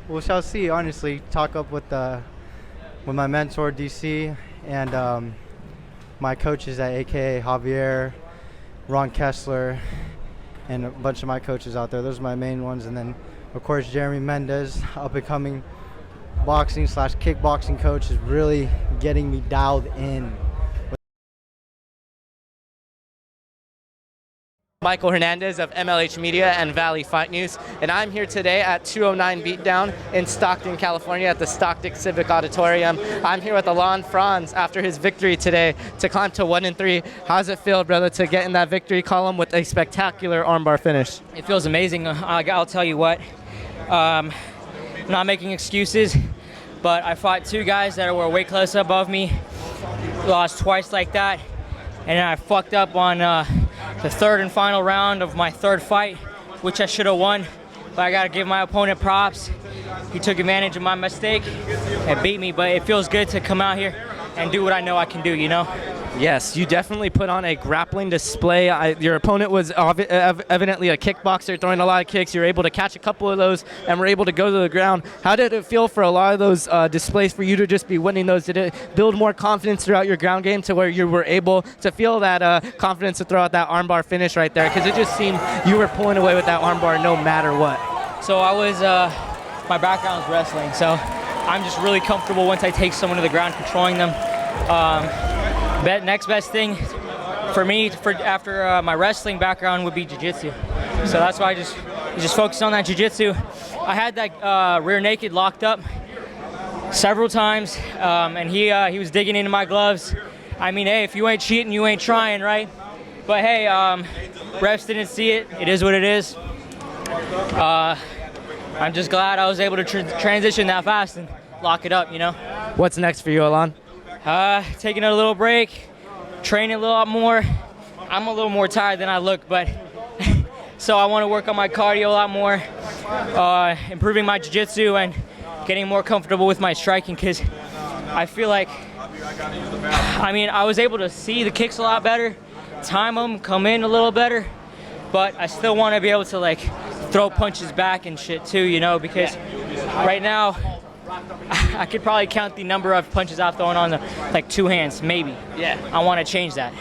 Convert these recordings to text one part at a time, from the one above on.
We shall see. Honestly, talk up with my mentor DC and my coaches at AKA Javier, Ron Kessler, and a bunch of my coaches out there. Those are my main ones, and then of course Jeremy Mendez, up and coming boxing/kickboxing coach, is really getting me dialed in. Michael Hernandez of MLH Media and Valley Fight News, and I'm here today at 209 Beatdown in Stockton, California at the Stockton Civic Auditorium. I'm here with Alon Franz after his victory today to climb to 1-3. How's it feel, brother, to get in that victory column with a spectacular armbar finish? It feels amazing. I'll tell you what, I'm not making excuses, but I fought two guys that were way close above me, lost twice like that, and I fucked up on the third and final round of my third fight, which I should have won, but I gotta give my opponent props. He took advantage of my mistake and beat me, but it feels good to come out here and do what I know I can do, you know? Yes, you definitely put on a grappling display. Your opponent was evidently a kickboxer, throwing a lot of kicks. You were able to catch a couple of those and were able to go to the ground. How did it feel for a lot of those displays for you to just be winning those? Did it build more confidence throughout your ground game to where you were able to feel that confidence to throw out that armbar finish right there? Because it just seemed you were pulling away with that armbar no matter what. So I was, my background is wrestling, so I'm just really comfortable once I take someone to the ground, controlling them. Next best thing for me after my wrestling background would be jiu-jitsu. So that's why I just focused on that jiu-jitsu. I had that rear naked locked up several times, and he was digging into my gloves. I mean, hey, if you ain't cheating, you ain't trying, right? But hey, refs didn't see it. It is what it is. I'm just glad I was able to transition that fast and lock it up, you know? What's next for you, Alon? Taking a little break, training a little more. I'm a little more tired than I look, but so I want to work on my cardio a lot more, improving my jiu-jitsu and getting more comfortable with my striking, because I feel like, I was able to see the kicks a lot better, time them, come in a little better, but I still want to be able to like throw punches back and shit too, you know, because right now, I could probably count the number of punches I've thrown on like two hands, maybe. Yeah. I want to change that.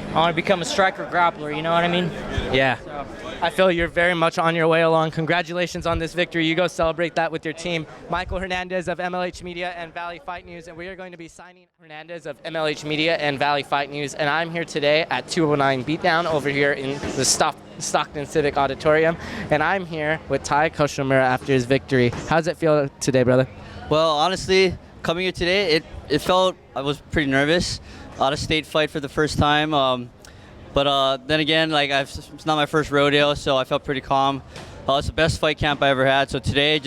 I want to become a striker grappler, you know what I mean? Yeah. So. I feel you're very much on your way along. Congratulations on this victory. You go celebrate that with your team. Michael Hernandez of MLH Media and Valley Fight News, and we are going to be signing Hernandez of MLH Media and Valley Fight News, and I'm here today at 209 Beatdown over here in the Stockton Civic Auditorium, and I'm here with Kashiwamura after his victory. How's it feel today, brother? Well, honestly, coming here today, it felt, I was pretty nervous. Out-of-state fight for the first time. But then again, like it's not my first rodeo, so I felt pretty calm. It's the best fight camp I ever had. So today,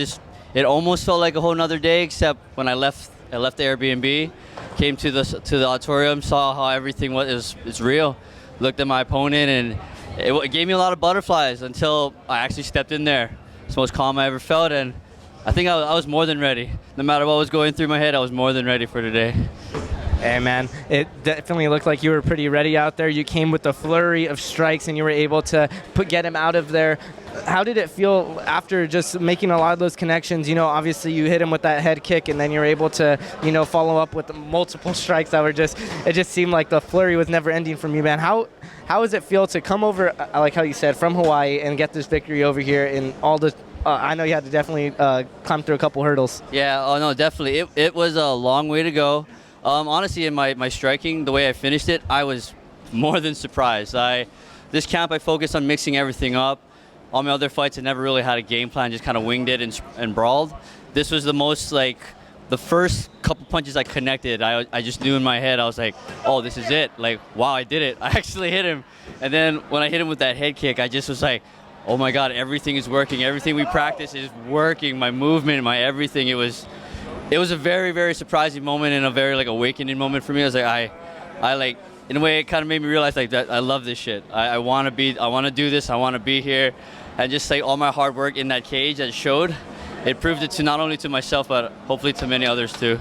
it almost felt like a whole nother day, except when I left the Airbnb, came to the auditorium, saw how everything it's real. Looked at my opponent, and it gave me a lot of butterflies until I actually stepped in there. It's the most calm I ever felt, and I think I was more than ready. No matter what was going through my head, I was more than ready for today. Hey, man, it definitely looked like you were pretty ready out there. You came with a flurry of strikes, and you were able to get him out of there. How did it feel after just making a lot of those connections? You know, obviously you hit him with that head kick, and then you're able to, you know, follow up with multiple strikes that were it just seemed like the flurry was never ending from you, man. How does it feel to come over, like how you said, from Hawaii and get this victory over here in all the I know you had to definitely climb through a couple hurdles. Yeah, oh no, definitely. It was a long way to go. Honestly, in my striking, the way I finished it, I was more than surprised. This camp, I focused on mixing everything up. All my other fights, I never really had a game plan, just kind of winged it and brawled. This was the most, like, the first couple punches I connected, I just knew in my head, I was like, oh, this is it. Like, wow, I did it. I actually hit him. And then when I hit him with that head kick, I just was like, oh my God, everything is working. Everything we practice is working. My movement, my everything. It was a very, very surprising moment and a very like awakening moment for me. I was like, I like, in a way, it kind of made me realize like that I love this shit. I want to do this. I want to be here, and just like all my hard work in that cage that showed, it proved it to not only to myself but hopefully to many others too.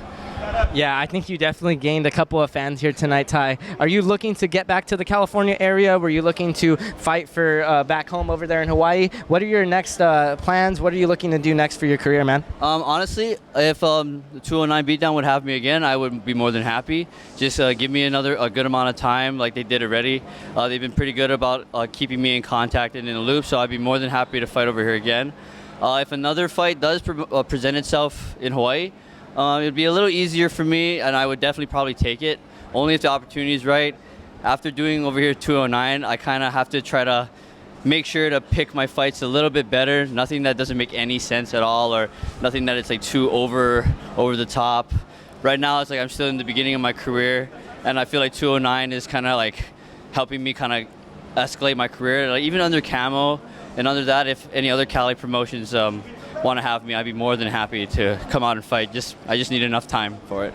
Yeah, I think you definitely gained a couple of fans here tonight, Ty. Are you looking to get back to the California area? Were you looking to fight for back home over there in Hawaii? What are your next plans? What are you looking to do next for your career, man? Honestly, if the 209 Beatdown would have me again, I would be more than happy. Just give me a good amount of time like they did already. They've been pretty good about keeping me in contact and in the loop, so I'd be more than happy to fight over here again. If another fight does present itself in Hawaii, it'd be a little easier for me, and I would definitely probably take it, only if the opportunity is right. After doing over here 209, I kind of have to try to make sure to pick my fights a little bit better. Nothing that doesn't make any sense at all, or nothing that it's like too over the top. Right now, it's like I'm still in the beginning of my career, and I feel like 209 is kind of like helping me kind of escalate my career. Like even under Camo and under that, if any other Cali promotions want to have me, I'd be more than happy to come out and fight. I just need enough time for it.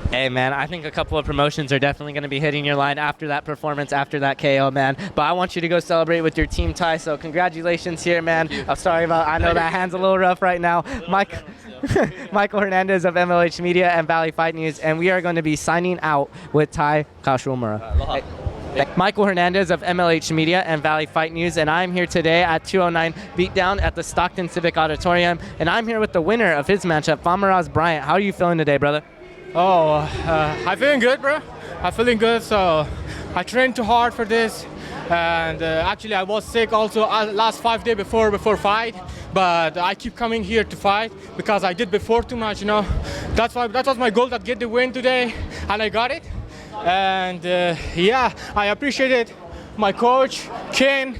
Hey, man, I think a couple of promotions are definitely going to be hitting your line after that performance, after that KO, man. But I want you to go celebrate with your team, Ty, so congratulations here, man. I'm sorry I know that hand's a little rough right now. Michael Hernandez of MLH Media and Valley Fight News, and we are going to be signing out with Ty Kashiwamura. Michael Hernandez of MLH Media and Valley Fight News, and I'm here today at 209 Beatdown at the Stockton Civic Auditorium, and I'm here with the winner of his matchup, Faramarz Bryant. How are you feeling today, brother? I'm feeling good, bro. I'm feeling good, so I trained too hard for this, and actually I was sick also last 5 days before fight, but I keep coming here to fight because I did before too much, you know. That was my goal, to get the win today, and I got it. And yeah, I appreciated my coach, Ken.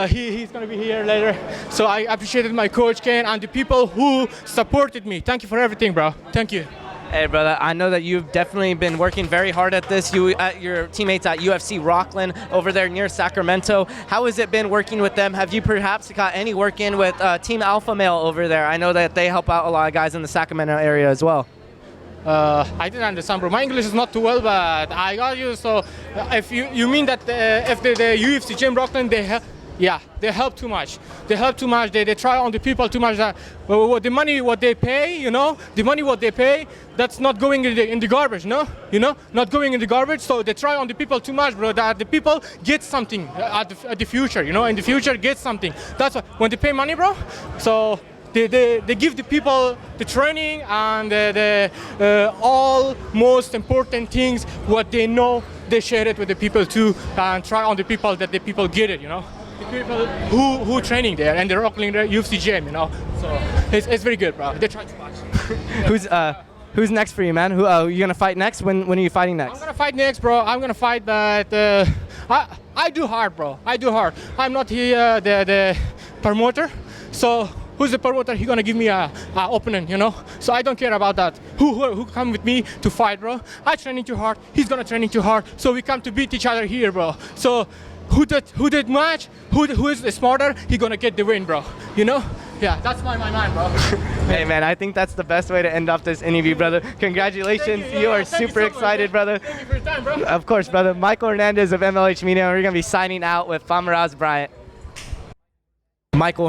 He's going to be here later. So I appreciated my coach, Ken, and the people who supported me. Thank you for everything, bro. Thank you. Hey, brother, I know that you've definitely been working very hard at this. Your teammates at UFC Rockland over there near Sacramento. How has it been working with them? Have you perhaps got any work in with Team Alpha Male over there? I know that they help out a lot of guys in the Sacramento area as well. I didn't understand, bro. My English is not too well, but I got you. So if you mean that if the UFC Gym Rockland, they help too much. They help too much. They try on the people too much. The money what they pay, you know, that's not going in the garbage, no? You know, not going in the garbage. So they try on the people too much, bro. That the people get something at the future, you know, in the future get something. That's what, when they pay money, bro. So they give the people the training and the all most important things what they know. They share it with the people too, and try on the people that the people get it, you know. The people who training there and they're rocking the UFC gym, you know. So it's very good, bro. They try too much. Who's next for you, man? Who are you gonna fight next? When are you fighting next? I'm gonna fight next, bro. I'm gonna fight, but I do hard, bro. I do hard. I'm not here the promoter, so. Who's the promoter? He's gonna give me a opponent, you know. So I don't care about that. Who come with me to fight, bro? I training too hard. He's gonna training too hard. So we come to beat each other here, bro. So who did match? Who is smarter? He gonna get the win, bro. You know? Yeah, that's my mind, bro. Hey, man, I think that's the best way to end off this interview, brother. Congratulations. You are super excited, brother. Thank you for your time, bro. Of course, brother. Michael Hernandez of MLH Media. We're gonna be signing out with Faramarz Bryant. Michael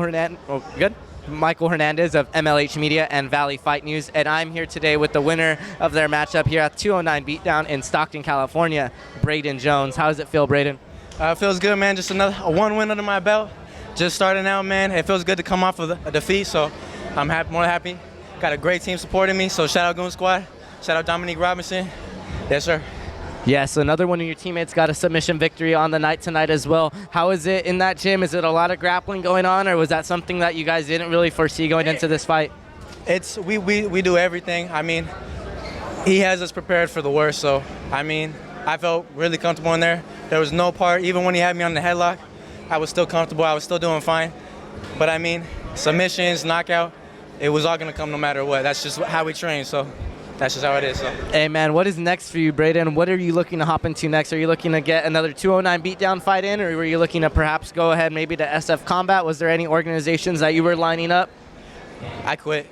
Hernandez of MLH Media and Valley Fight News, and I'm here today with the winner of their matchup here at 209 Beatdown in Stockton, California, Brayden Jones. How does it feel, Brayden? It feels good, man. Just one win under my belt. Just starting out, man. It feels good to come off of a defeat, so I'm more than happy. Got a great team supporting me, so shout out Goon Squad. Shout out Dominique Robinson. Yes, sir. Yes, another one of your teammates got a submission victory on the night tonight as well. How is it in that gym? Is it a lot of grappling going on, or was that something that you guys didn't really foresee going into this fight? We do everything. I mean, he has us prepared for the worst, so I mean, I felt really comfortable in there. There was no part, even when he had me on the headlock, I was still comfortable. I was still doing fine. But I mean, submissions, knockout, it was all gonna come no matter what. That's just how we train, so. That's just how it is. So. Hey, man, what is next for you, Brayden? What are you looking to hop into next? Are you looking to get another 209 Beatdown fight in, or were you looking to perhaps go ahead maybe to SF Combat? Was there any organizations that you were lining up? I quit.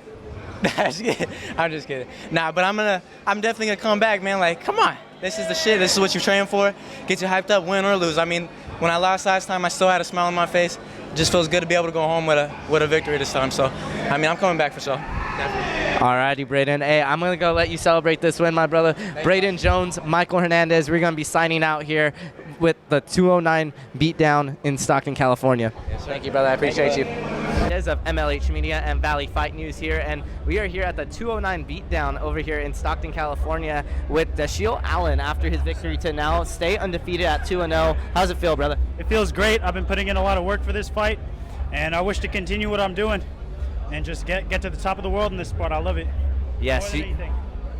I'm just kidding. Nah, but I'm definitely gonna come back, man. Like, come on, this is the shit. This is what you're training for. Get you hyped up, win or lose. I mean, when I lost last time, I still had a smile on my face. It just feels good to be able to go home with a victory this time. So, I mean, I'm coming back for sure. Alrighty, Brayden. Hey, I'm going to go let you celebrate this win, my brother. Brayden Jones, Michael Hernandez, we're going to be signing out here with the 209 Beatdown in Stockton, California. Yes, thank you, brother. I appreciate you. Of MLH Media and Valley Fight News here, and we are here at the 209 Beatdown over here in Stockton, California with Dashiell Allen after his victory to now stay undefeated at 2-0. How's it feel, brother? It feels great. I've been putting in a lot of work for this fight, and I wish to continue what I'm doing and just get to the top of the world in this sport. I love it. Yes,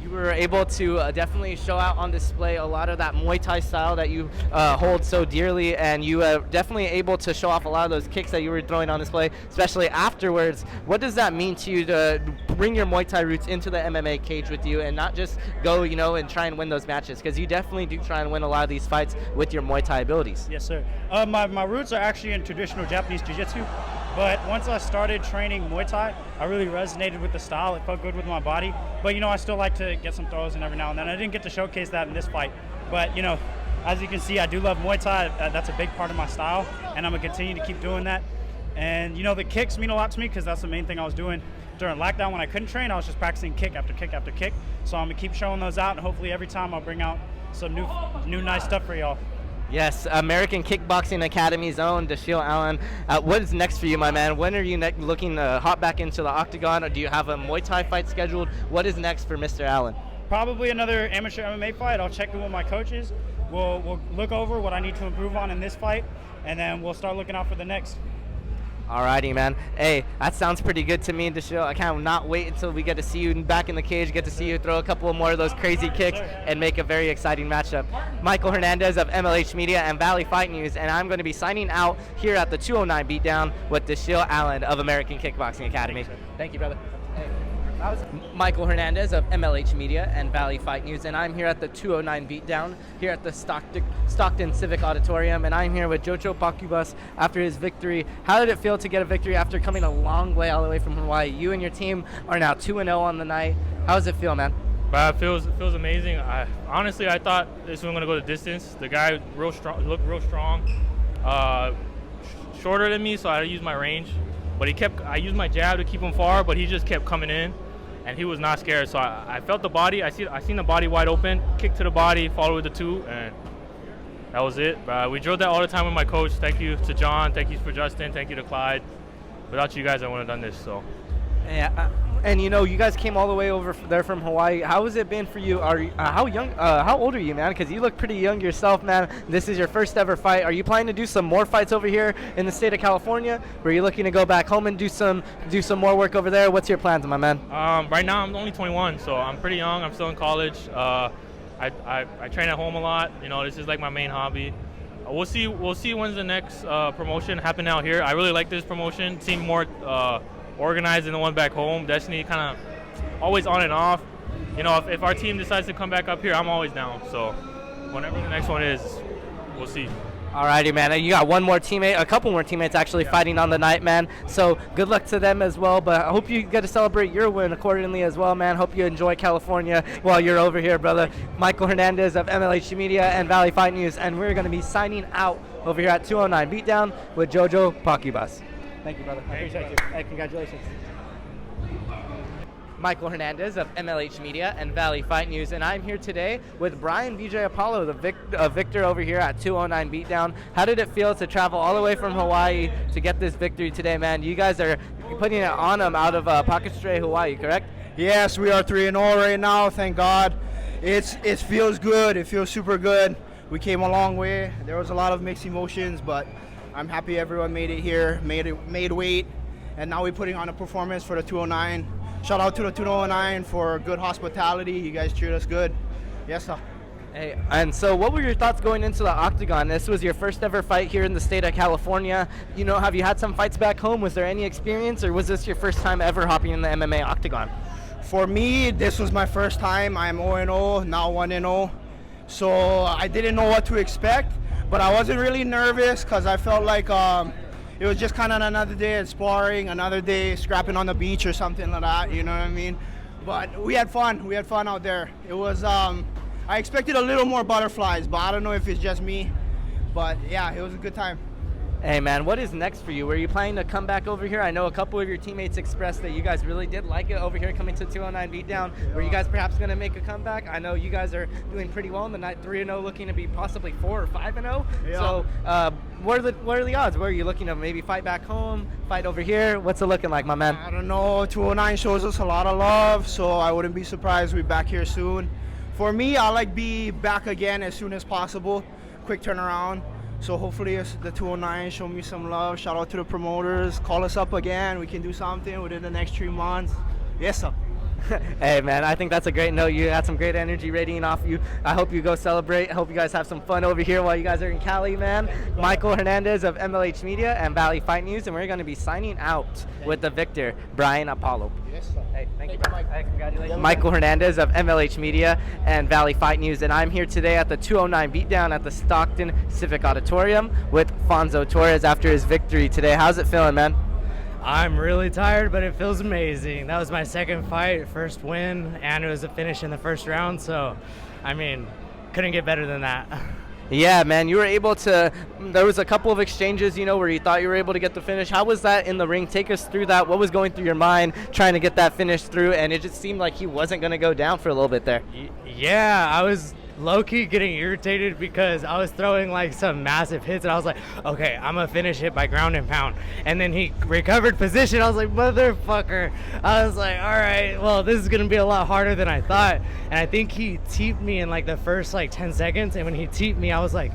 you were able to definitely show out on display a lot of that Muay Thai style that you hold so dearly, and you were definitely able to show off a lot of those kicks that you were throwing on display, especially afterwards. What does that mean to you to bring your Muay Thai roots into the MMA cage with you and not just go, and try and win those matches? Because you definitely do try and win a lot of these fights with your Muay Thai abilities. Yes, sir. My roots are actually in traditional Japanese Jiu-Jitsu, but once I started training Muay Thai, I really resonated with the style. It felt good with my body. But, I still like to get some throws in every now and then. I didn't get to showcase that in this fight. But, as you can see, I do love Muay Thai. That's a big part of my style, and I'm going to continue to keep doing that. And, the kicks mean a lot to me because that's the main thing I was doing during lockdown when I couldn't train. I was just practicing kick after kick after kick. So I'm going to keep showing those out, and hopefully every time I'll bring out some new nice stuff for y'all. Yes, American Kickboxing Academy's own Dashiell Allen. What is next for you, my man? When are you looking to hop back into the octagon, or do you have a Muay Thai fight scheduled? What is next for Mr. Allen? Probably another amateur MMA fight. I'll check in with my coaches. We'll look over what I need to improve on in this fight, and then we'll start looking out for the next. Alrighty, man. Hey, that sounds pretty good to me, Dashiell. I cannot wait until we get to see you back in the cage, get to see you throw a couple more of those crazy kicks and make a very exciting matchup. Michael Hernandez of MLH Media and Valley Fight News, and I'm going to be signing out here at the 209 Beatdown with Dashiell Allen of American Kickboxing Academy. Thank you, brother. Hey. Michael Hernandez of MLH Media and Valley Fight News, and I'm here at the 209 Beatdown here at the Stockton Civic Auditorium, and I'm here with Jojo Pacubas after his victory. How did it feel to get a victory after coming a long way all the way from Hawaii? You and your team are now 2-0 on the night. How does it feel, man? It feels amazing. Honestly, I thought this was going to go the distance. The guy looked real strong, shorter than me, so I used my range. But I used my jab to keep him far, but he just kept coming in, and he was not scared. So I felt the body. I seen the body wide open, kick to the body, follow with the two, and that was it. We drilled that all the time with my coach. Thank you to John. Thank you for Justin. Thank you to Clyde. Without you guys, I wouldn't have done this. So. Yeah, and you guys came all the way over there from Hawaii. How has it been for you? How old are you, man? Because you look pretty young yourself, man. This is your first ever fight. Are you planning to do some more fights over here in the state of California? Or are you looking to go back home and do some more work over there? What's your plans, my man? Right now I'm only 21, so I'm pretty young. I'm still in college. I train at home a lot. This is like my main hobby. We'll see when's the next promotion happen out here. I really like this promotion. Seem more organized than the one back home. Destiny kind of always on and off. If our team decides to come back up here, I'm always down. So whenever the next one is, we'll see. Alrighty, man. You got a couple more teammates actually fighting on the night, man. So good luck to them as well. But I hope you get to celebrate your win accordingly as well, man. Hope you enjoy California while you're over here, brother. Michael Hernandez of MLH Media and Valley Fight News, and we're going to be signing out over here at 209 Beatdown with Jojo Pacubas. Thank you, brother. I appreciate you. Hey, congratulations. Michael Hernandez of MLH Media and Valley Fight News, and I'm here today with Brian VJ Apollo, the victor over here at 209 Beatdown. How did it feel to travel all the way from Hawaii to get this victory today, man? You guys are putting it on them out of Pakistray, Hawaii, correct? Yes, we are 3-0 right now, thank God. It feels good. It feels super good. We came a long way. There was a lot of mixed emotions, but I'm happy everyone made it here, made weight, and now we're putting on a performance for the 209. Shout out to the 209 for good hospitality. You guys treated us good. Yes, sir. Hey, and so what were your thoughts going into the octagon? This was your first ever fight here in the state of California. Have you had some fights back home? Was there any experience, or was this your first time ever hopping in the MMA octagon? For me, this was my first time. I'm 0-0, now 1-0. So I didn't know what to expect. But I wasn't really nervous because I felt like it was just kind of another day of sparring, another day scrapping on the beach or something like that, you know what I mean? But we had fun. We had fun out there. It was, I expected a little more butterflies, but I don't know if it's just me. But yeah, it was a good time. Hey man, what is next for you? Were you planning to come back over here? I know a couple of your teammates expressed that you guys really did like it over here coming to 209 Beatdown. Were you guys perhaps going to make a comeback? I know you guys are doing pretty well in the night, 3-0, looking to be possibly 4 or 5-0. Yeah. So what are the odds? Where are you looking to maybe fight back home, fight over here? What's it looking like, my man? I don't know. 209 shows us a lot of love, so I wouldn't be surprised we're back here soon. For me, I like be back again as soon as possible. Quick turnaround. So hopefully the 209 show me some love. Shout out to the promoters. Call us up again. We can do something within the next 3 months. Yes, sir. Hey man, I think that's a great note. You had some great energy radiating off you. I hope you go celebrate. I hope you guys have some fun over here while you guys are in Cali, man. Michael Hernandez of MLH Media and Valley Fight News, and we're going to be signing out with the victor, Brian Apollo. Yes, sir. Hey, thank you, Mike. Hey, congratulations. Michael Hernandez of MLH Media and Valley Fight News, and I'm here today at the 209 Beatdown at the Stockton Civic Auditorium with Alfonso Torrez after his victory today. How's it feeling, man? I'm really tired, but it feels amazing. That was my second fight, first win, and it was a finish in the first round. So, I mean, couldn't get better than that. Yeah, man, you were able to, there was a couple of exchanges, you know, where you thought you were able to get the finish. How was that in the ring? Take us through that. What was going through your mind trying to get that finish through? And it just seemed like he wasn't going to go down for a little bit there. Yeah, I was low-key getting irritated because I was throwing like some massive hits and I was like, okay, I'm gonna finish it by ground and pound. And then he recovered position. I was like, motherfucker. I was like, all right, well, this is gonna be a lot harder than I thought. And I think he teeped me in like the first like 10 seconds. And when he teeped me, I was like,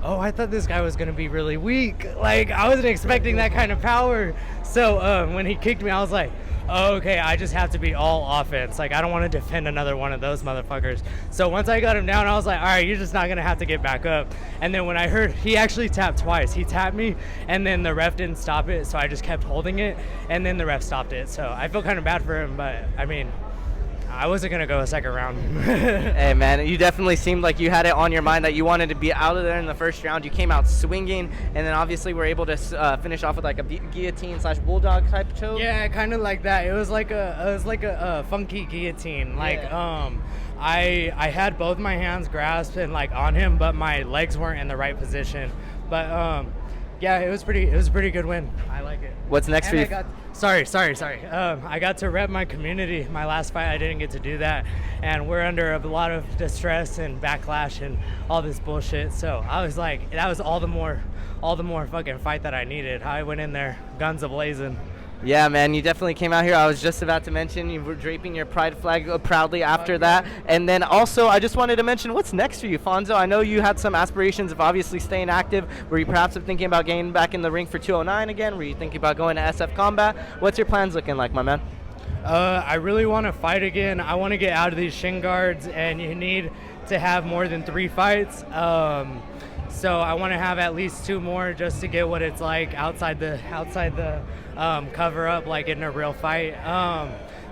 oh, I thought this guy was gonna be really weak. Like, I wasn't expecting that kind of power. So when he kicked me, I was like, oh, okay, I just have to be all offense. Like, I don't want to defend another one of those motherfuckers. So once I got him down, I was like, all right, you're just not going to have to get back up. And then when I heard, he actually tapped twice. He tapped me, and then the ref didn't stop it, so I just kept holding it, and then the ref stopped it. So I feel kind of bad for him, but, I mean, I wasn't going to go a second round. Hey, man, you definitely seemed like you had it on your mind that you wanted to be out of there in the first round. You came out swinging, and then obviously were able to finish off with like a guillotine/bulldog type choke. Yeah, kind of like that. It was like a funky guillotine. Like, I had both my hands grasped and like on him, but my legs weren't in the right position. But yeah, it was a pretty good win. I like it. What's next for you? Sorry. I got to rep my community. My last fight, I didn't get to do that, and we're under a lot of distress and backlash and all this bullshit. So I was like, that was all the more fucking fight that I needed. I went in there, guns a-blazing. Yeah, man, you definitely came out here. I was just about to mention you were draping your pride flag proudly after that. And then also, I just wanted to mention, what's next for you, Fonzo? I know you had some aspirations of obviously staying active. Were you perhaps thinking about getting back in the ring for 209 again? Were you thinking about going to SF Combat? What's your plans looking like, my man? I really want to fight again. I want to get out of these shin guards, and you need to have more than 3 fights. So I want to have at least 2 more just to get what it's like outside the cover up, like in a real fight.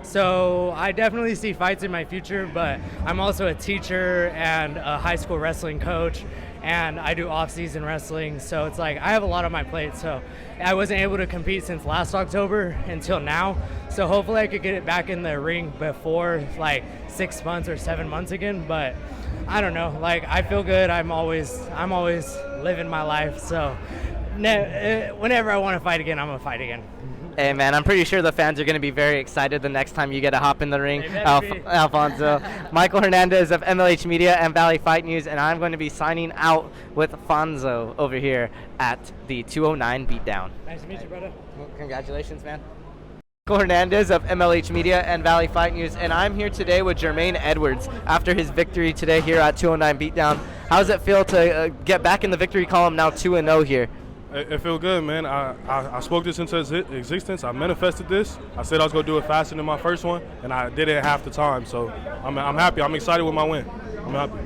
So I definitely see fights in my future, but I'm also a teacher and a high school wrestling coach, and I do off-season wrestling. So it's like I have a lot on my plate. So I wasn't able to compete since last October until now. So hopefully I could get it back in the ring before like 6 months or 7 months again. But I don't know. Like, I feel good. I'm always living my life. So whenever I want to fight again, I'm gonna fight again. Hey, man, I'm pretty sure the fans are going to be very excited the next time you get to hop in the ring, Alfonso. Michael Hernandez of MLH Media and Valley Fight News, and I'm going to be signing out with Fonzo over here at the 209 Beatdown. Nice to meet you, brother. Well, congratulations, man. Michael Hernandez of MLH Media and Valley Fight News, and I'm here today with Jermaine Edwards after his victory today here at 209 Beatdown. How does it feel to get back in the victory column now 2-0 here? It feels good, man. I spoke this into existence. I manifested this. I said I was going to do it faster than my first one, and I did it in half the time. So I'm happy. I'm excited with my win. I'm happy.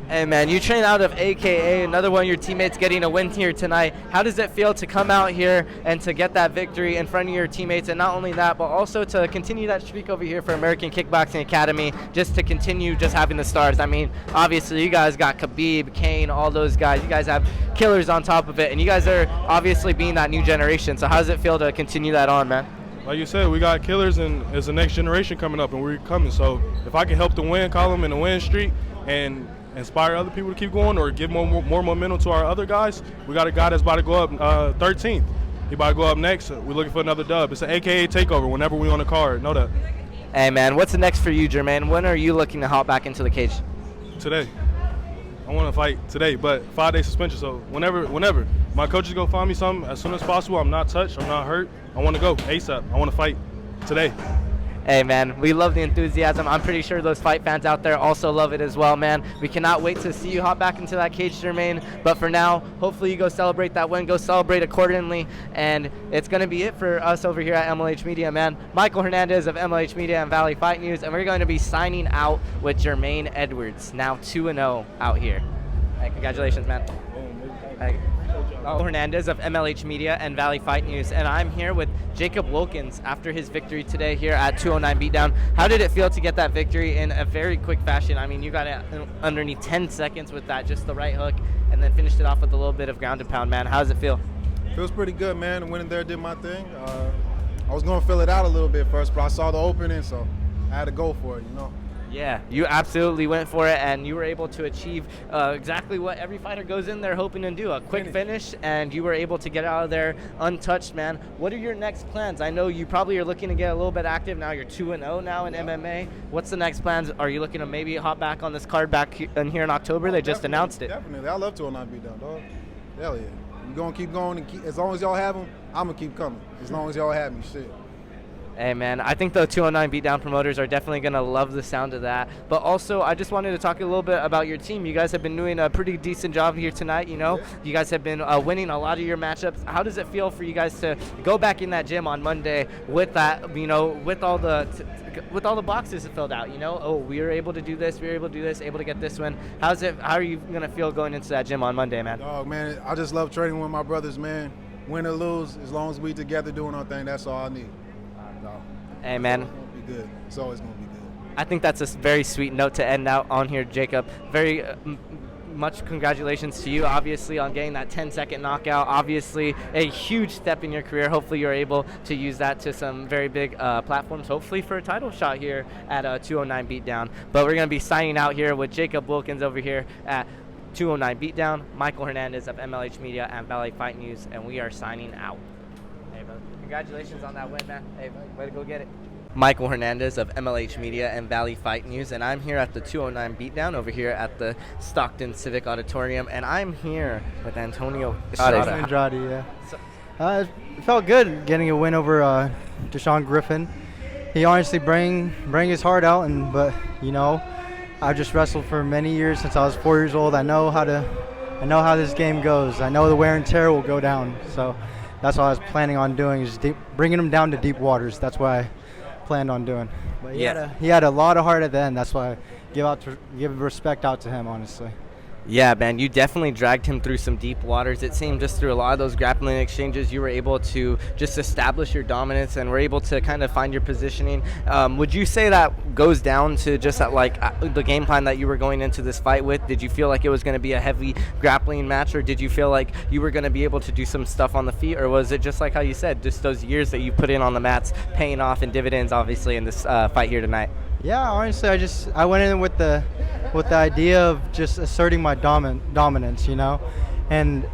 Hey, man, you train out of AKA, another one of your teammates getting a win here tonight. How does it feel to come out here and to get that victory in front of your teammates? And not only that, but also to continue that streak over here for American Kickboxing Academy, just to continue just having the stars. I mean, obviously, you guys got Khabib, Kane, all those guys. You guys have killers on top of it, and you guys are obviously being that new generation. So how does it feel to continue that on, man? Like you said, we got killers, and there's the next generation coming up, and we're coming. So if I can help the win column and the win streak and inspire other people to keep going or give more momentum to our other guys, we got a guy that's about to go up 13th. He about to go up next. We're looking for another dub. It's an AKA takeover whenever we on the card. Know that. Hey, man, what's next for you, Jermaine? When are you looking to hop back into the cage? Today. I want to fight today, but 5-day suspension, so whenever. My coach is going to find me something as soon as possible. I'm not touched. I'm not hurt. I want to go ASAP. I want to fight today. Hey, man, we love the enthusiasm. I'm pretty sure those fight fans out there also love it as well, man. We cannot wait to see you hop back into that cage, Jermaine. But for now, hopefully you go celebrate that win, go celebrate accordingly. And it's going to be it for us over here at MLH Media, man. Michael Hernandez of MLH Media and Valley Fight News. And we're going to be signing out with Jermaine Edwards, now 2-0 out here. Hey, congratulations, man. Hey. Hernandez of MLH Media and Valley Fight News, and I'm here with Jacob Wilkins after his victory today here at 209 Beatdown. How did it feel to get that victory in a very quick fashion? I mean, you got it underneath 10 seconds with that, just the right hook, and then finished it off with a little bit of ground and pound, man. How does it feel? Feels pretty good, man. Went in there, did my thing. I was going to fill it out a little bit first, but I saw the opening, so I had to go for it, you know. Yeah, you absolutely went for it, and you were able to achieve exactly what every fighter goes in there hoping to do, a quick finish, and you were able to get out of there untouched, man. What are your next plans? I know you probably are looking to get a little bit active now. You're 2-0 now in MMA. What's the next plans? Are you looking to maybe hop back on this card back here in October? They just announced it. Definitely. I love 209 Beatdown, dog. Hell yeah. We're going to keep going, and as long as y'all have them, I'm going to keep coming. As long as y'all have me, shit. Hey, man, I think the 209 Beatdown promoters are definitely going to love the sound of that. But also, I just wanted to talk a little bit about your team. You guys have been doing a pretty decent job here tonight, you know. Yeah. You guys have been winning a lot of your matchups. How does it feel for you guys to go back in that gym on Monday with that, you know, with all the boxes filled out, you know? Oh, we were able to do this, we were able to do this, able to get this win. How are you going to feel going into that gym on Monday, man? Dog, man, I just love training with my brothers, man. Win or lose, as long as we together doing our thing, that's all I need. Hey, man. It's going to be good. It's always going to be good. I think that's a very sweet note to end out on here, Jacob. Very much congratulations to you, obviously, on getting that 10-second knockout. Obviously, a huge step in your career. Hopefully, you're able to use that to some very big platforms, hopefully for a title shot here at 209 Beatdown. But we're going to be signing out here with Jacob Wilkins over here at 209 Beatdown, Michael Hernandez of MLH Media and Valley Fight News, and we are signing out. Hey, brother. Congratulations on that win, man. Hey, way to go get it. Michael Hernandez of MLH Media and Valley Fight News, and I'm here at the 209 Beatdown over here at the Stockton Civic Auditorium, and I'm here with Antonio Andrade, yeah. It felt good getting a win over Deshaun Griffin. He honestly bring his heart out, but you know, I've just wrestled for many years since I was 4 years old. I know how this game goes. I know the wear and tear will go down, so. That's what I was planning on doing, is bringing him down to deep waters. That's what I planned on doing. But he had a lot of heart at the end. That's why I give respect out to him, honestly. Yeah, man, you definitely dragged him through some deep waters. It seemed just through a lot of those grappling exchanges, you were able to just establish your dominance and were able to kind of find your positioning. Would you say that goes down to just the game plan that you were going into this fight with? Did you feel like it was going to be a heavy grappling match, or did you feel like you were going to be able to do some stuff on the feet, or was it just like how you said, just those years that you put in on the mats paying off in dividends, obviously, in this fight here tonight? Yeah, honestly, I went in with the idea of just asserting my dominance, you know. And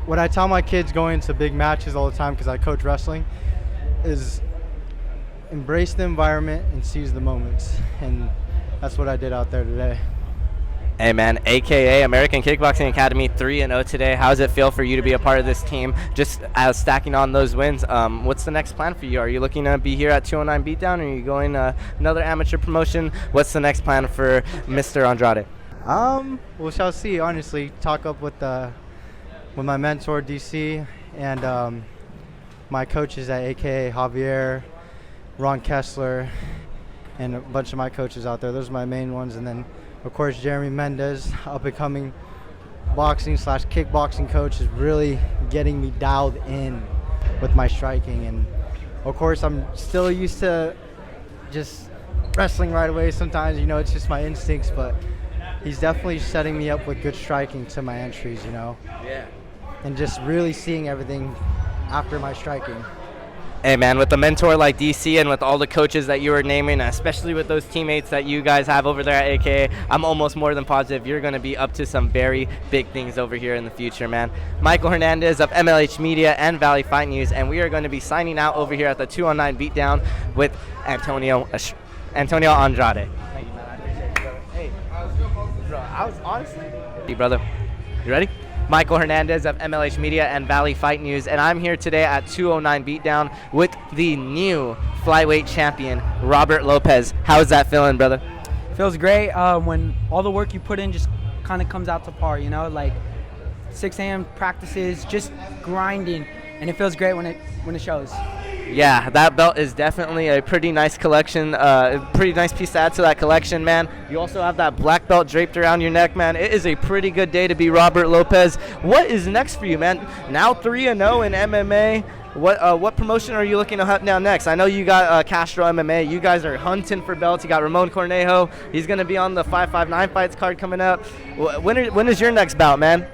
what I tell my kids going into big matches all the time, because I coach wrestling, is embrace the environment and seize the moments. And that's what I did out there today. Hey, man, AKA American Kickboxing Academy 3-0 today. How does it feel for you to be a part of this team, just as stacking on those wins? What's the next plan for you? Are you looking to be here at 209 Beatdown, or are you going another amateur promotion? What's the next plan for Mr. Andrade? We shall see, honestly. Talk up with my mentor, DC, and my coaches at AKA Javier, Ron Kessler, and a bunch of my coaches out there. Those are my main ones. And then, of course, Jeremy Mendez, up-and-coming boxing/kickboxing coach, is really getting me dialed in with my striking. And, of course, I'm still used to just wrestling right away sometimes. You know, it's just my instincts, but he's definitely setting me up with good striking to my entries, you know. Yeah. And just really seeing everything after my striking. Hey man, with a mentor like DC and with all the coaches that you were naming, especially with those teammates that you guys have over there at AKA, I'm almost more than positive you're going to be up to some very big things over here in the future, man. Michael Hernandez of MLH Media and Valley Fight News, and we are going to be signing out over here at the 209 Beatdown with Antonio Andrade. Thank you, man. I appreciate it, brother. Hey, bro, I was honestly... Hey, brother. You ready? Michael Hernandez of MLH Media and Valley Fight News, and I'm here today at 209 Beatdown with the new flyweight champion, Robert Lopez. How's that feeling, brother? Feels great when all the work you put in just kind of comes out to par, you know, like 6 a.m. practices, just grinding, and it feels great when it shows. Yeah, that belt is definitely a pretty nice collection, a pretty nice piece to add to that collection, man. You also have that black belt draped around your neck, man. It is a pretty good day to be Robert Lopez. What is next for you, man? Now 3-0 in MMA. What promotion are you looking to hunt down next? I know you got Castro MMA. You guys are hunting for belts. You got Ramon Cornejo. He's going to be on the 559 fights card coming up. When is your next bout, man?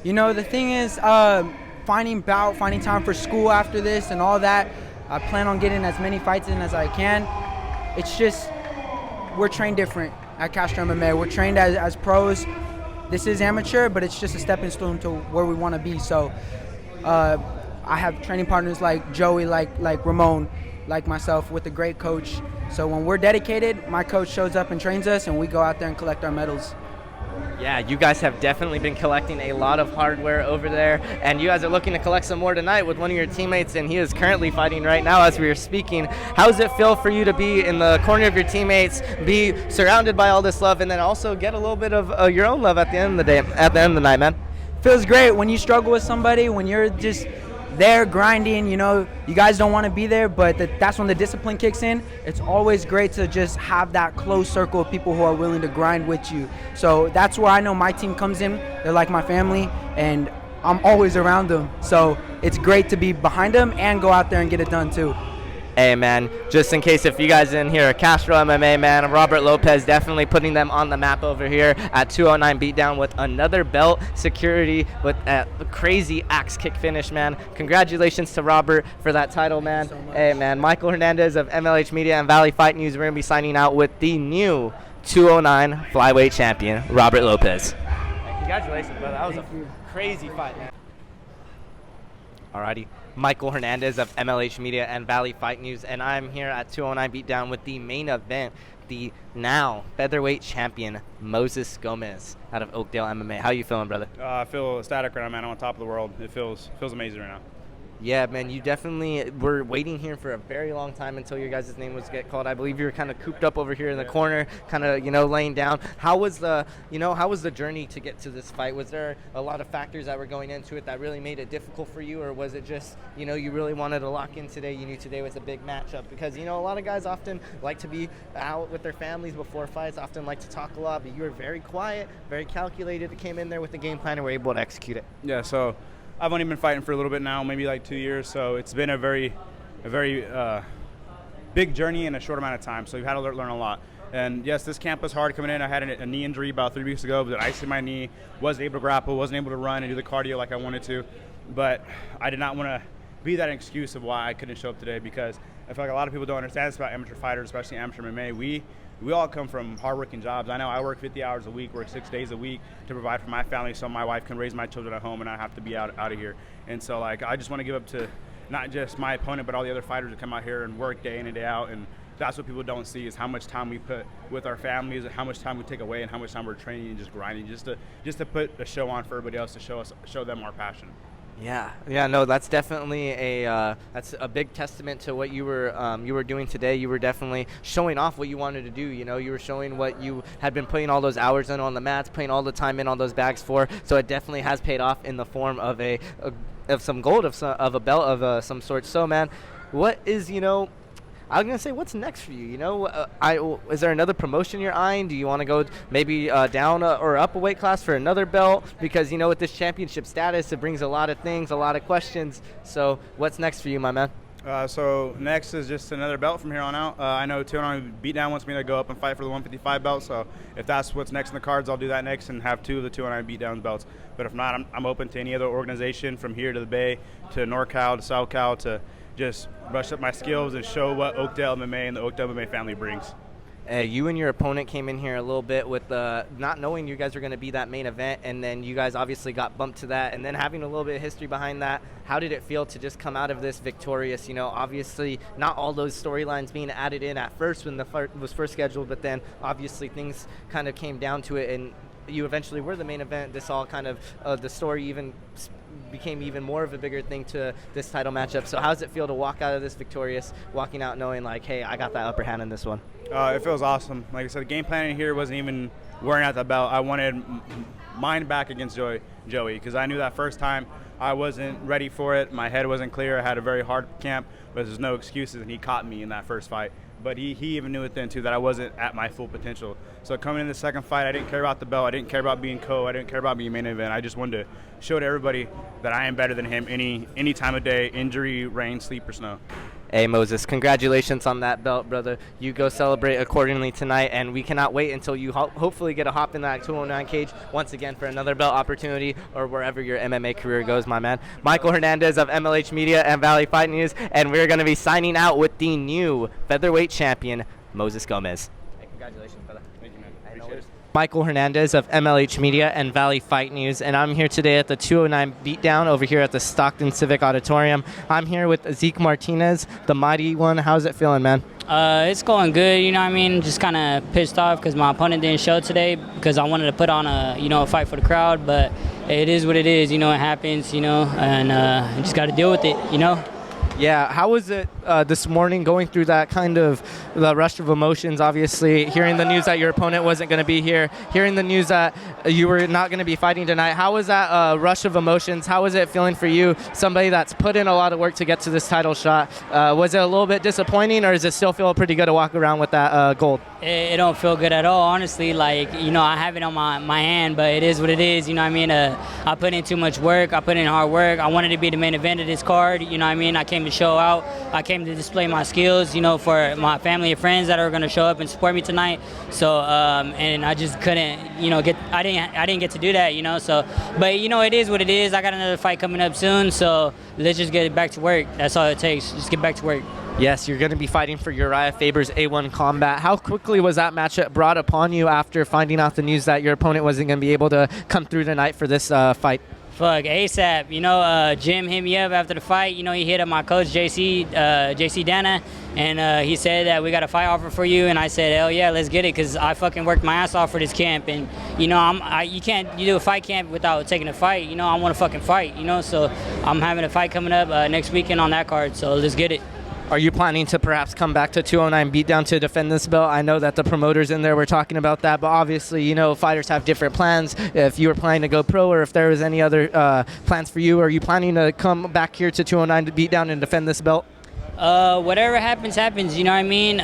You know, the thing is, finding time for school after this and all that. I plan on getting as many fights in as I can. It's just, we're trained different at Castro MMA. We're trained as pros. This is amateur, but it's just a stepping stone to where we want to be. So I have training partners like Joey, like Ramon, like myself, with a great coach. So when we're dedicated, my coach shows up and trains us, and we go out there and collect our medals. Yeah, you guys have definitely been collecting a lot of hardware over there, and you guys are looking to collect some more tonight with one of your teammates, and he is currently fighting right now as we are speaking. How does it feel for you to be in the corner of your teammates, be surrounded by all this love, and then also get a little bit of your own love at the end of the day, at the end of the night, man? Feels great when you struggle with somebody, when you're just there grinding, you know, you guys don't want to be there, but that's when the discipline kicks in. It's always great to just have that close circle of people who are willing to grind with you. So that's where I know my team comes in. They're like my family, and I'm always around them. So it's great to be behind them and go out there and get it done too. Hey, man, just in case if you guys didn't hear, Castro MMA, man, Robert Lopez definitely putting them on the map over here at 209 Beatdown with another belt security with a crazy axe kick finish, man. Congratulations to Robert for that title, man. Hey, man, Michael Hernandez of MLH Media and Valley Fight News. We're going to be signing out with the new 209 flyweight champion, Robert Lopez. Congratulations, brother. That was a crazy fight, man. Alrighty. Michael Hernandez of MLH Media and Valley Fight News, and I'm here at 209 Beatdown with the main event, the now featherweight champion, Moses Gomez out of Oakdale MMA. How you feeling, brother? I feel ecstatic right now, man. I'm on top of the world. It feels amazing right now. Yeah, man, you definitely were waiting here for a very long time until your guys' name was get called. I believe you were kind of cooped up over here in the corner, kind of, you know, laying down. How was the journey to get to this fight? Was there a lot of factors that were going into it that really made it difficult for you, or was it just, you know, you really wanted to lock in today? You knew today was a big matchup because, you know, a lot of guys often like to be out with their families before fights, often like to talk a lot, but you were very quiet, very calculated, came in there with the game plan and were able to execute it. Yeah, so I've only been fighting for a little bit now, maybe like 2 years, so it's been a very big journey in a short amount of time, so we've had to learn a lot. And yes, this camp was hard coming in. I had a knee injury about 3 weeks ago, but ice in my knee, wasn't able to grapple, wasn't able to run and do the cardio like I wanted to, but I did not want to be that excuse of why I couldn't show up today, because I feel like a lot of people don't understand this about amateur fighters, especially amateur MMA. We all come from hardworking jobs. I know I work 50 hours a week, work 6 days a week to provide for my family so my wife can raise my children at home and I have to be out of here. And so, like, I just want to give up to not just my opponent, but all the other fighters that come out here and work day in and day out. And that's what people don't see, is how much time we put with our families and how much time we take away and how much time we're training and just grinding just to put a show on for everybody else, to show them our passion. Yeah, no, that's definitely that's a big testament to what you were doing today. You were definitely showing off what you wanted to do. You know, you were showing what you had been putting all those hours in on the mats, putting all the time in on those bags for. So it definitely has paid off in the form of some gold, of a belt of some sort. So, man, what is, you know, I was going to say, what's next for you? You know, is there another promotion you're eyeing? Do you want to go maybe down or up a weight class for another belt? Because, you know, with this championship status, it brings a lot of things, a lot of questions. So what's next for you, my man? So next is just another belt from here on out. I know 209 Beatdown wants me to go up and fight for the 155 belt. So if that's what's next in the cards, I'll do that next and have 2 of the 209 Beatdown belts. But if not, I'm open to any other organization from here to the Bay, to NorCal, to SoCal, to just brush up my skills and show what Oakdale MMA and the Oakdale MMA family brings. You and your opponent came in here a little bit with not knowing you guys were going to be that main event, and then you guys obviously got bumped to that, and then having a little bit of history behind that. How did it feel to just come out of this victorious? Obviously not all those storylines being added in at first when the fight was first scheduled, but then obviously things kind of came down to it, and you eventually were the main event. This all kind of the story even became even more of a bigger thing to this title matchup. So how does it feel to walk out of this victorious, walking out knowing like, hey, I got that upper hand in this one? It feels awesome. Like I said, the game planning here wasn't even wearing out the belt. I wanted mine back against Joey because I knew that first time I wasn't ready for it. My head wasn't clear. I had a very hard camp, but there's no excuses, and he caught me in that first fight. But he even knew it then, too, that I wasn't at my full potential. So coming in the second fight, I didn't care about the belt. I didn't care about being I didn't care about being main event. I just wanted to show to everybody that I am better than him any time of day, injury, rain, sleep, or snow. Hey, Moses, congratulations on that belt, brother. You go celebrate accordingly tonight, and we cannot wait until you hopefully get a hop in that 209 cage once again for another belt opportunity or wherever your MMA career goes, my man. Michael Hernandez of MLH Media and Valley Fight News, and we're going to be signing out with the new featherweight champion, Moses Gomez. Hey, congratulations, brother. Thank you, man. Appreciate it. Michael Hernandez of MLH Media and Valley Fight News, and I'm here today at the 209 Beatdown over here at the Stockton Civic Auditorium. I'm here with Ezekiel Martinez, the mighty one. How's it feeling, man? It's going good, you know what I mean? Just kind of pissed off because my opponent didn't show today because I wanted to put on a fight for the crowd, but it is what it is, it happens, and you just got to deal with it, Yeah, how was it this morning going through that kind of the rush of emotions, obviously, hearing the news that your opponent wasn't going to be here, hearing the news that you were not going to be fighting tonight? How was that rush of emotions? How was it feeling for you, somebody that's put in a lot of work to get to this title shot? Was it a little bit disappointing, or does it still feel pretty good to walk around with that gold? It don't feel good at all, honestly. Like, I have it on my hand, but it is what it is, I put in too much work. I put in hard work. I wanted to be the main event of this card, I came to show out. I came to display my skills, for my family and friends that are going to show up and support me tonight. So, and I just couldn't, I didn't get to do that, so, but it is what it is. I got another fight coming up soon, so let's just get back to work. That's all it takes. Just get back to work. Yes, you're going to be fighting for Uriah Faber's A1 combat. How quickly was that matchup brought upon you after finding out the news that your opponent wasn't going to be able to come through tonight for this fight? Fuck, ASAP. Jim hit me up after the fight. He hit up my coach, JC Dana, and he said that we got a fight offer for you. And I said, hell yeah, let's get it, because I fucking worked my ass off for this camp. And, you can't do a fight camp without taking a fight. I want to fucking fight, so I'm having a fight coming up next weekend on that card. So let's get it. Are you planning to perhaps come back to 209 Beatdown to defend this belt? I know that the promoters in there were talking about that, but obviously, fighters have different plans. If you were planning to go pro, or if there was any other plans for you, are you planning to come back here to 209 to Beatdown and defend this belt? Whatever happens, you know what I mean?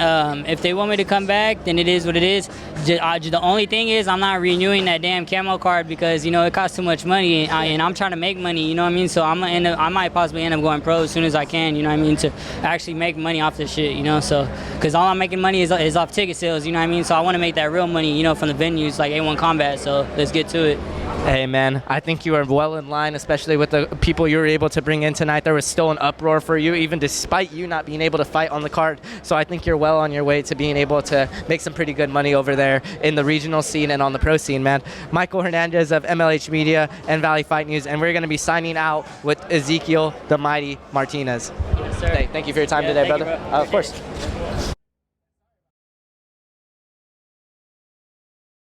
If they want me to come back, then it is what it is. The only thing is I'm not renewing that damn camo card because, it costs too much money, and I'm trying to make money, you know what I mean? So I might possibly end up going pro as soon as I can, you know what I mean, to actually make money off this shit, so, because all I'm making money is off ticket sales, you know what I mean? So I want to make that real money, from the venues like A1 Combat, so let's get to it. Hey, man, I think you are well in line, especially with the people you were able to bring in tonight. There was still an uproar for you, even despite you not being able to fight on the card. So I think you're well on your way to being able to make some pretty good money over there in the regional scene and on the pro scene, man. Michael Hernandez of MLH Media and Valley Fight News, and we're going to be signing out with Ezekiel the Mighty Martinez. Yes, sir. Hey, thank you for your time today, brother. You, bro. Of course.